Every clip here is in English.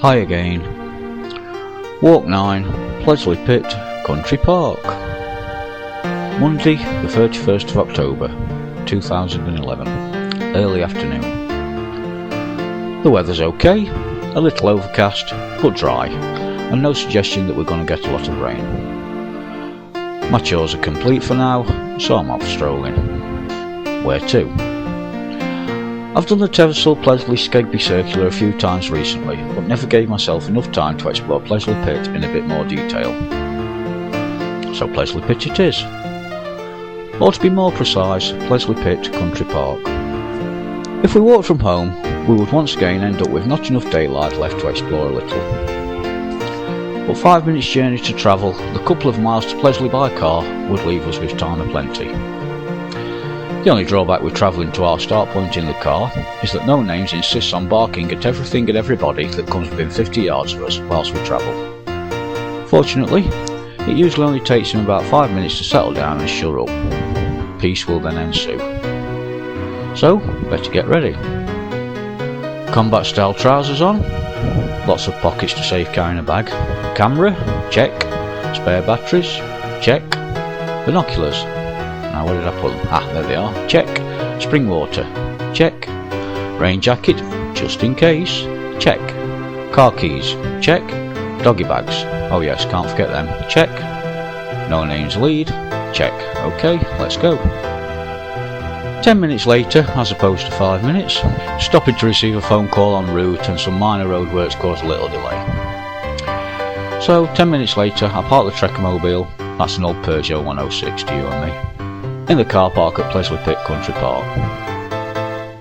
Hi again. Walk 9, Pleasley Pit, Country Park. Monday the 31st of October 2011, early afternoon. The weather's okay, a little overcast but dry, and no suggestion that we're going to get a lot of rain. My chores are complete for now, so I'm off strolling. Where to? I've done the Teversall Pleasley Skegby Circular a few times recently, but never gave myself enough time to explore Pleasley Pit in a bit more detail. So Pleasley Pit it is. Or to be more precise, Pleasley Pit Country Park. If we walked from home, we would once again end up with not enough daylight left to explore a little. But 5 minutes journey to travel, the couple of miles to Pleasley by car would leave us with time aplenty. The only drawback with travelling to our start point in the car is that No Names insists on barking at everything and everybody that comes within 50 yards of us whilst we travel. Fortunately, it usually only takes him about 5 minutes to settle down and shut up. Peace will then ensue. So, better get ready. Combat style trousers on, lots of pockets to save carrying a bag, camera, check, spare batteries, check, binoculars. Now where did I put them? There they are. Check. Spring water. Check. Rain jacket, just in case. Check. Car keys. Check. Doggy bags. Oh yes, can't forget them. Check. No Names lead. Check. Okay, let's go. 10 minutes later, as opposed to 5 minutes, stopping to receive a phone call en route and some minor roadworks caused a little delay. So 10 minutes later, I park the Trekkmobile, that's an old Peugeot 106 to you and me, in the car park at Pleasley Pit Country Park.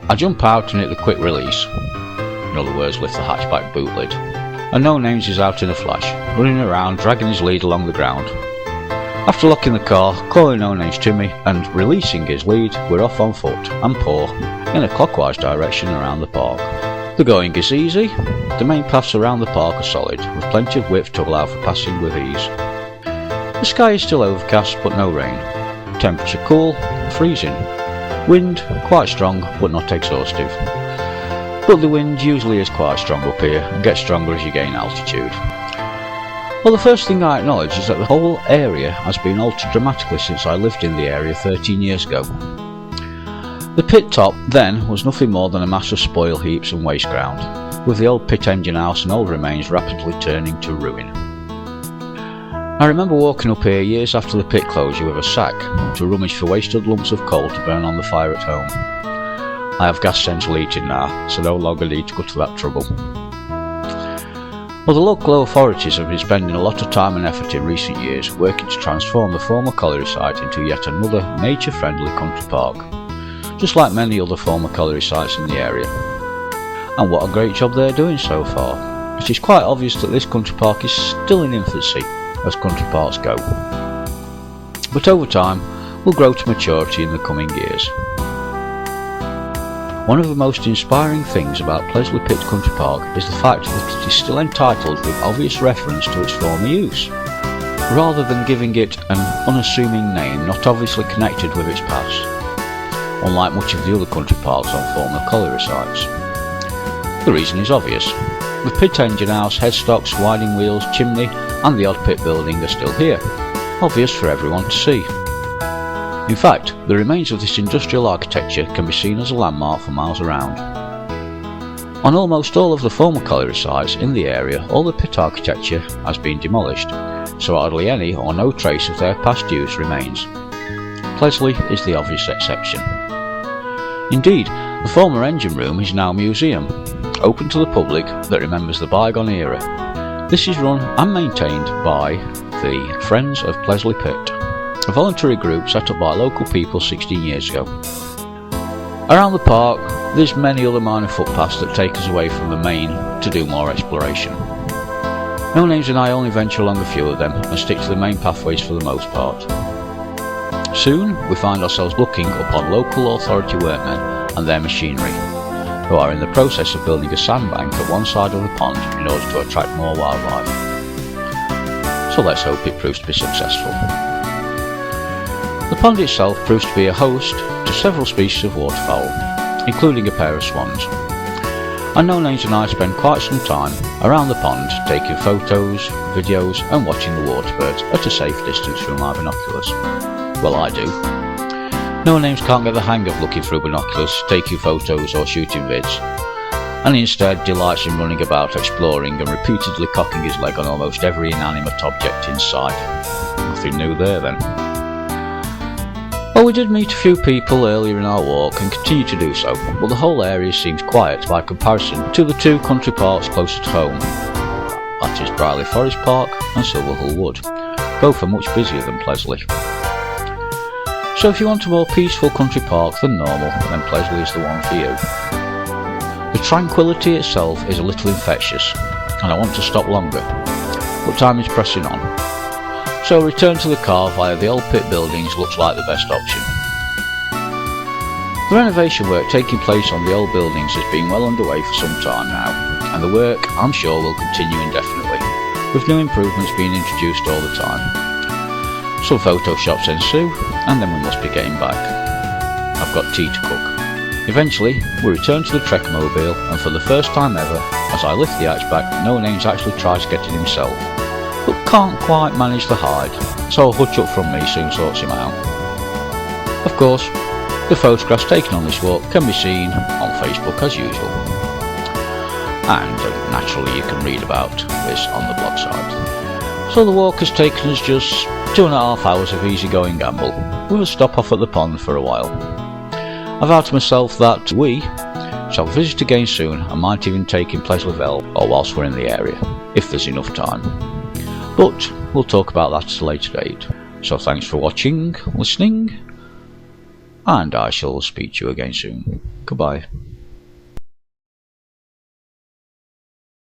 I jump out and hit the quick release, in other words lift the hatchback boot lid, and No Names is out in a flash, running around dragging his lead along the ground. After locking the car, calling No Names to me and releasing his lead, we're off on foot and paw in a clockwise direction around the park. The going is easy, the main paths around the park are solid, with plenty of width to allow for passing with ease. The sky is still overcast but no rain. Temperature cool, freezing. Wind quite strong but not exhaustive. But the wind usually is quite strong up here and gets stronger as you gain altitude. Well, the first thing I acknowledge is that the whole area has been altered dramatically since I lived in the area 13 years ago. The pit top then was nothing more than a mass of spoil heaps and waste ground, with the old pit engine house and old remains rapidly turning to ruin. I remember walking up here years after the pit closure with a sack to rummage for wasted lumps of coal to burn on the fire at home. I have gas central heating now, so no longer need to go to that trouble. Well, the local authorities have been spending a lot of time and effort in recent years working to transform the former colliery site into yet another nature-friendly country park, just like many other former colliery sites in the area. And what a great job they're doing so far. It is quite obvious that this country park is still in infancy, as country parks go, but over time will grow to maturity in the coming years. One of the most inspiring things about Pleasley Pit Country Park is the fact that it is still entitled with obvious reference to its former use, rather than giving it an unassuming name not obviously connected with its past, unlike much of the other country parks on former colliery sites. The reason is obvious. The pit engine house, headstocks, winding wheels, chimney and the odd pit building are still here, obvious for everyone to see. In fact, the remains of this industrial architecture can be seen as a landmark for miles around. On almost all of the former colliery sites in the area, all the pit architecture has been demolished, so hardly any or no trace of their past use remains. Pleasley is the obvious exception. Indeed, the former engine room is now a museum, open to the public that remembers the bygone era. This is run and maintained by the Friends of Pleasley Pit, a voluntary group set up by local people 16 years ago. Around the park, there's many other minor footpaths that take us away from the main to do more exploration. No Names and I only venture along a few of them and stick to the main pathways for the most part. Soon, we find ourselves looking upon local authority workmen and their machinery, who are in the process of building a sandbank at one side of the pond in order to attract more wildlife. So let's hope it proves to be successful. The pond itself proves to be a host to several species of waterfowl, including a pair of swans. and No Names and I spend quite some time around the pond taking photos, videos and watching the waterbirds at a safe distance from my binoculars. Well, I do. No Names can't get the hang of looking through binoculars, taking photos or shooting vids, and instead delights in running about exploring and repeatedly cocking his leg on almost every inanimate object in sight. Nothing new there then. Well, we did meet a few people earlier in our walk and continue to do so, but the whole area seems quiet by comparison to the two country parks close at home. That is Brierley Forest Park and Silverhill Wood. Both are much busier than Pleasley. So if you want a more peaceful country park than normal, then Pleasley is the one for you. The tranquility itself is a little infectious, and I want to stop longer, but time is pressing on. So a return to the car via the old pit buildings looks like the best option. The renovation work taking place on the old buildings has been well underway for some time now, and the work, I'm sure, will continue indefinitely, with new improvements being introduced all the time. Some photoshops ensue, and then we must be getting back. I've got tea to cook. Eventually, we return to the Trekkmobile, and for the first time ever, as I lift the hatchback, No Names actually tries getting himself, but can't quite manage the hide, so a hutch up from me soon sorts him out. Of course, the photographs taken on this walk can be seen on Facebook as usual, and naturally you can read about this on the blog site. So the walk has taken us just 2.5 hours of easygoing gamble, with a stop off at the pond for a while. I vow to myself that we shall visit again soon and might even take in Pleasley Vale or whilst we're in the area, if there's enough time. But we'll talk about that at a later date. So thanks for watching, listening, and I shall speak to you again soon. Goodbye.